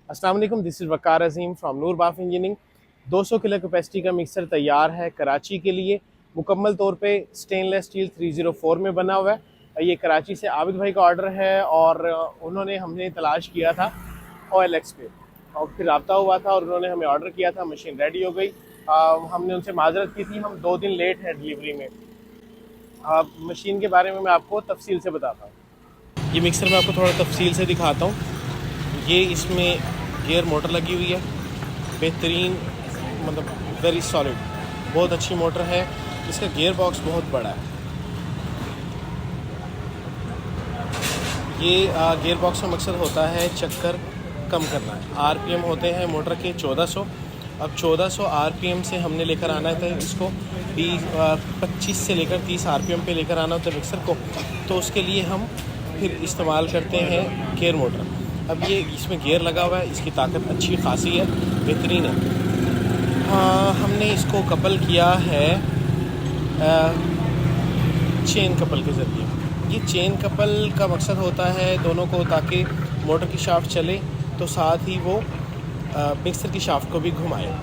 अस्सलाम वालेकुम, this is Waqar Azeem from Noor Baf engineering. 200 kilo capacity का मिक्सर तैयार है कराची के लिए। मुकम्मल तौर पे स्टेनलेस स्टील 304 में बना हुआ है। ये कराची से आबिद भाई का ऑर्डर है और उन्होंने हमने तलाश किया था OLX पे और फिर रब्ता हुआ था और उन्होंने हमें ऑर्डर किया था। मशीन रेडी हो गई। हमने उनसे माजरत की थी, हम 2 दिन लेट हैं डिलीवरी में। मशीन के बारे में मैं आपको तफसील से बताता हूँ। ये मिक्सर मैं आपको थोड़ा तफसील से दिखाता हूँ। ये इसमें गियर मोटर लगी हुई है, बेहतरीन, मतलब वेरी सॉलिड, बहुत अच्छी मोटर है। इसका गियर बॉक्स बहुत बड़ा है। ये गियर बॉक्स का मकसद होता है चक्कर कम करना है। RPM होते हैं मोटर के 1400। अब 1400 RPM से हमने लेकर आना था इसको 25 से लेकर 30 RPM पे लेकर आना होता है मिक्सर को। तो उसके लिए हम फिर इस्तेमाल करते हैं गियर मोटर। अब ये इसमें गियर लगा हुआ है, इसकी ताकत अच्छी खासी है, बेहतरीन है। हाँ, हमने इसको कपल किया है चेन कपल के ज़रिए। ये चेन कपल का मकसद होता है दोनों को, ताकि मोटर की शाफ्ट चले तो साथ ही वो मिक्सर की शाफ्ट को भी घुमाए।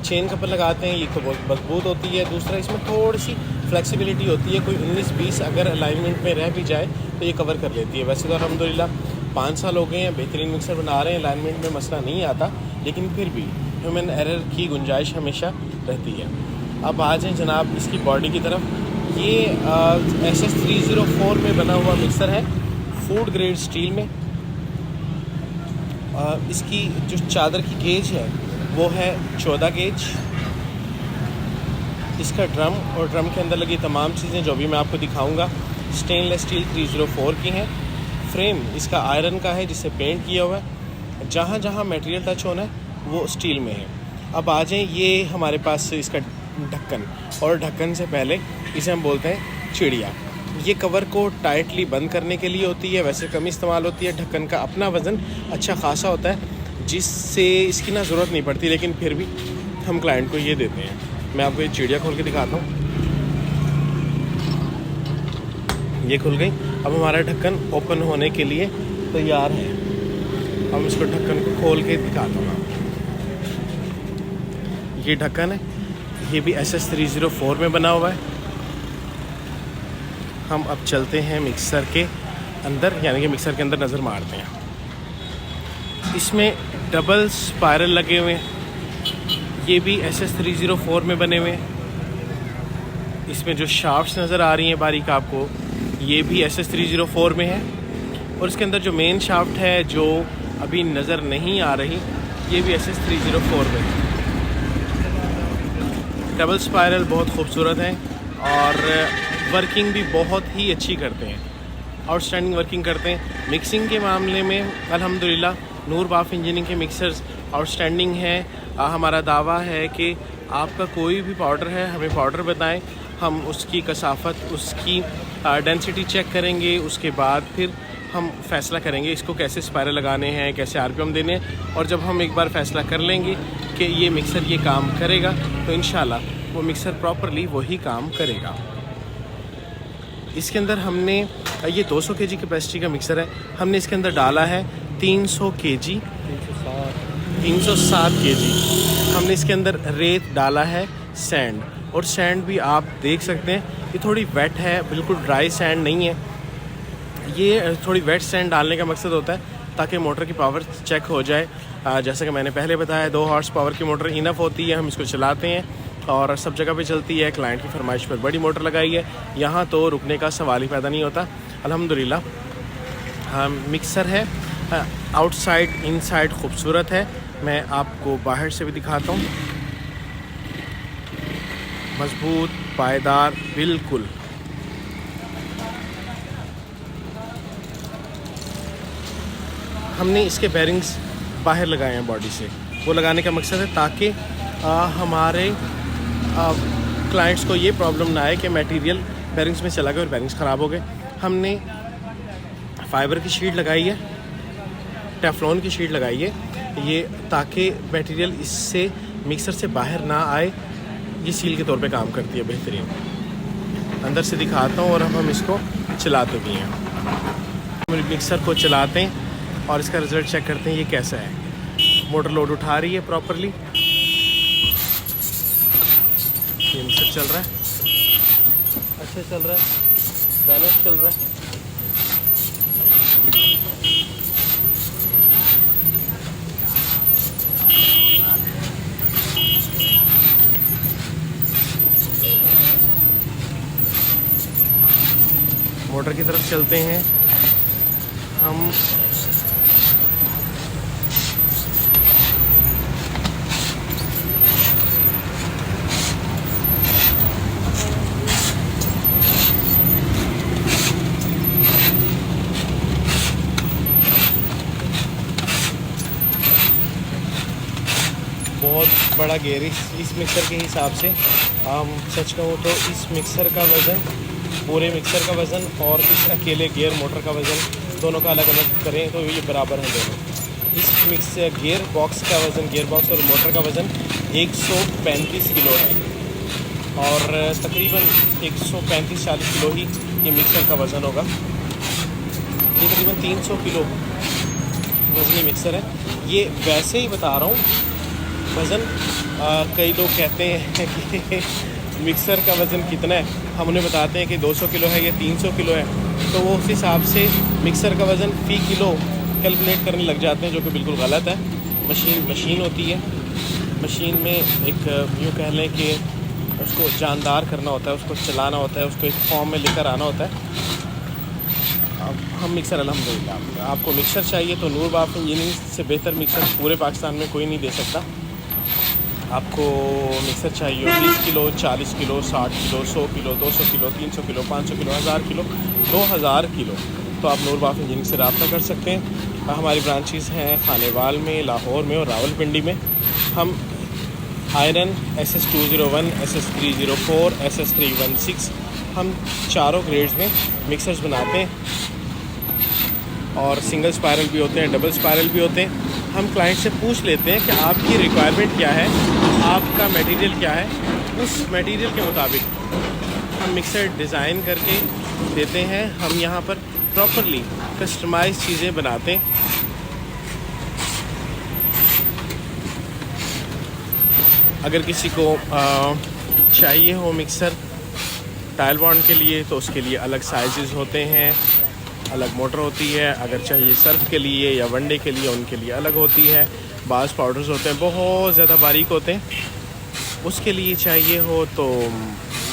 चेन कपल लगाते हैं, ये तो बहुत मजबूत होती है। दूसरा, इसमें थोड़ी सी फ्लेक्सिबिलिटी होती है। कोई 19-20 अगर अलाइनमेंट में रह भी जाए तो ये कवर कर लेती है। वैसे तो अल्हम्दुलिल्लाह 5 साल हो गए हैं, बेहतरीन मिक्सर बना रहे हैं, अलाइनमेंट में मसला नहीं आता, लेकिन फिर भी ह्यूमन एरर की गुंजाइश हमेशा रहती है। अब आ जाएँ जनाब इसकी बॉडी की तरफ। ये SS304 में बना हुआ मिक्सर है, फूड ग्रेड स्टील में। इसकी जो चादर की गेज है वो है 14 गेज। इसका ड्रम और ड्रम के अंदर लगी तमाम चीज़ें जो भी मैं आपको दिखाऊंगा स्टेनलेस स्टील 304 की हैं। फ्रेम इसका आयरन का है जिससे पेंट किया हुआ है। जहाँ जहाँ मटेरियल टच होना है वो स्टील में है। अब आ जाएँ, ये हमारे पास इसका ढक्कन, और ढक्कन से पहले इसे हम बोलते हैं चिड़िया। ये कवर को टाइटली बंद करने के लिए होती है, वैसे कम इस्तेमाल होती है। ढक्कन का अपना वज़न अच्छा खासा होता है जिससे इसकी ना ज़रूरत नहीं पड़ती, लेकिन फिर भी हम क्लाइंट को ये देते हैं। मैं आपको ये चिड़िया खोल के दिखाता हूँ। ये खुल गई। अब हमारा ढक्कन ओपन होने के लिए तैयार है। हम इसको ढक्कन को खोल के दिखाता हूँ। ये ढक्कन है, ये भी SS304 में बना हुआ है। हम अब चलते हैं मिक्सर के अंदर, यानी कि मिक्सर के अंदर नज़र मारते हैं। इसमें डबल स्पायरल लगे हुए हैं, ये भी SS304 में बने हुए हैं। इसमें जो शाफ्ट्स नज़र आ रही हैं बारीक आपको, ये भी SS304 में है। और इसके अंदर जो मेन शाफ्ट है जो अभी नज़र नहीं आ रही, ये भी SS304 में है। डबल स्पायरल बहुत खूबसूरत हैं और वर्किंग भी बहुत ही अच्छी करते हैं, आउटस्टैंडिंग वर्किंग करते हैं। मिक्सिंग के मामले में अल्हम्दुलिल्लाह नूर बाफ इंजीनियरिंग के मिक्सर्स आउटस्टैंडिंग हैं। हमारा दावा है कि आपका कोई भी पाउडर है, हमें पाउडर बताएं, हम उसकी कसाफत, उसकी डेंसिटी चेक करेंगे, उसके बाद फिर हम फैसला करेंगे इसको कैसे स्पायरल लगाने हैं, कैसे RPM देने हैं। और जब हम एक बार फैसला कर लेंगे कि ये मिक्सर ये काम करेगा, तो इंशाल्लाह वो मिक्सर प्रॉपरली वही काम करेगा। इसके अंदर हमने, ये 200 kg कैपेसिटी का मिक्सर है, हमने इसके अंदर डाला है 300 kg, 307 kg। हमने इसके अंदर रेत डाला है, सैंड, और सैंड भी आप देख सकते हैं ये थोड़ी वेट है, बिल्कुल ड्राई सैंड नहीं है। ये थोड़ी वेट सैंड डालने का मकसद होता है ताकि मोटर की पावर चेक हो जाए। जैसा कि मैंने पहले बताया, 2 हॉर्स पावर की मोटर इनफ होती है। हम इसको चलाते हैं और सब जगह पे चलती है। क्लाइंट की फरमाइश पर बड़ी मोटर लगाई है, यहाँ तो रुकने का सवाल ही पैदा नहीं होता अल्हम्दुलिल्लाह। मिक्सर है, आउटसाइड इनसाइड खूबसूरत है। मैं आपको बाहर से भी दिखाता हूँ, मजबूत, पायदार, बिल्कुल। हमने इसके बेरिंग्स बाहर लगाए हैं बॉडी से। वो लगाने का मकसद है ताकि हमारे क्लाइंट्स को ये प्रॉब्लम ना आए कि मटेरियल बेरिंग्स में चला गया और बेरिंग्स ख़राब हो गए। हमने फाइबर की शीट लगाई है, टेफ्लॉन की शीट लगाई है, ये ताकि मटेरियल इससे मिक्सर से बाहर ना आए। ये सील के तौर पे काम करती है बेहतरीन। अंदर से दिखाता हूँ और अब हम इसको चलाते भी हैं। मिक्सर को चलाते हैं और इसका रिज़ल्ट चेक करते हैं ये कैसा है। मोटर लोड उठा रही है प्रॉपरली, ये मिक्सर चल रहा है, अच्छा चल रहा है, बैलेंस चल रहा है। मोटर की तरफ चलते हैं हम। बहुत बड़ा गेयर इस मिक्सर के हिसाब से, सच कहूँ तो इस मिक्सर का वज़न, पूरे मिक्सर का वज़न और इस अकेले गियर मोटर का वज़न दोनों का अलग अलग करें तो ये बराबर हैं दोनों। इस गियर बॉक्स का वज़न, गियर बॉक्स और मोटर का वज़न 135 किलो है और तकरीबन 135-40 किलो ही ये मिक्सर का वज़न होगा। ये तकरीबन 300 किलो वज़नी मिक्सर है। ये वैसे ही बता रहा हूँ वज़न। कई लोग कहते हैं कि मिक्सर का वज़न कितना है, हम उन्हें बताते हैं कि 200 किलो है या 300 किलो है, तो वो उस हिसाब से मिक्सर का वज़न फ़ी किलो कैलकुलेट करने लग जाते हैं, जो कि बिल्कुल गलत है। मशीन होती है, मशीन में एक यूँ कह लें कि उसको जानदार करना होता है, उसको चलाना होता है, उसको एक फॉर्म में लेकर आना होता है। अब हम मिक्सर अल्हम्दुलिल्लाह, आपको मिक्सर चाहिए तो नूर बाफ इंजीनियरिंग से बेहतर मिक्सर पूरे पाकिस्तान में कोई नहीं दे सकता। आपको मिक्सर चाहिए 20 kilo, 40 kilo, 60 kilo, 100 kilo, 200 kilo, 300 kilo, 500 kilo, 1000 kilo, 2000 kilo, तो आप नूर बाफ इंजीनियरिंग से रब्ता कर सकते हैं। हमारी ब्रांचेस हैं खानेवाल में, लाहौर में और रावलपिंडी में। हम आयरन SS201, SS304, SS316 हम चारों ग्रेड्स में मिक्सर्स बनाते हैं और सिंगल स्पायरल भी होते हैं, डबल स्पायरल भी होते हैं। हम क्लाइंट से पूछ लेते हैं कि आपकी रिक्वायरमेंट क्या है, आपका मटेरियल क्या है, उस मटेरियल के मुताबिक हम मिक्सर डिज़ाइन करके देते हैं। हम यहाँ पर प्रॉपरली कस्टमाइज चीज़ें बनाते हैं। अगर किसी को चाहिए हो मिक्सर टाइल बॉन्ड के लिए तो उसके लिए अलग साइजेस होते हैं, अलग मोटर होती है। अगर चाहिए सर्फ के लिए या वनडे के लिए, उनके लिए अलग होती है। बास पाउडर्स होते हैं, बहुत ज़्यादा बारीक होते हैं, उसके लिए चाहिए हो तो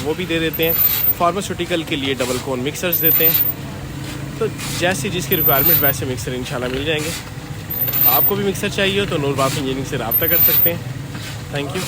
वो भी दे देते हैं। फार्मास्यूटिकल के लिए डबल कोन मिक्सर्स देते हैं। तो जैसी जिसकी रिक्वायरमेंट वैसे मिक्सर इंशाल्लाह मिल जाएंगे। आपको भी मिक्सर चाहिए हो तो नूर बाफ इंजीनियरिंग से रब्ता कर सकते हैं। Thank you.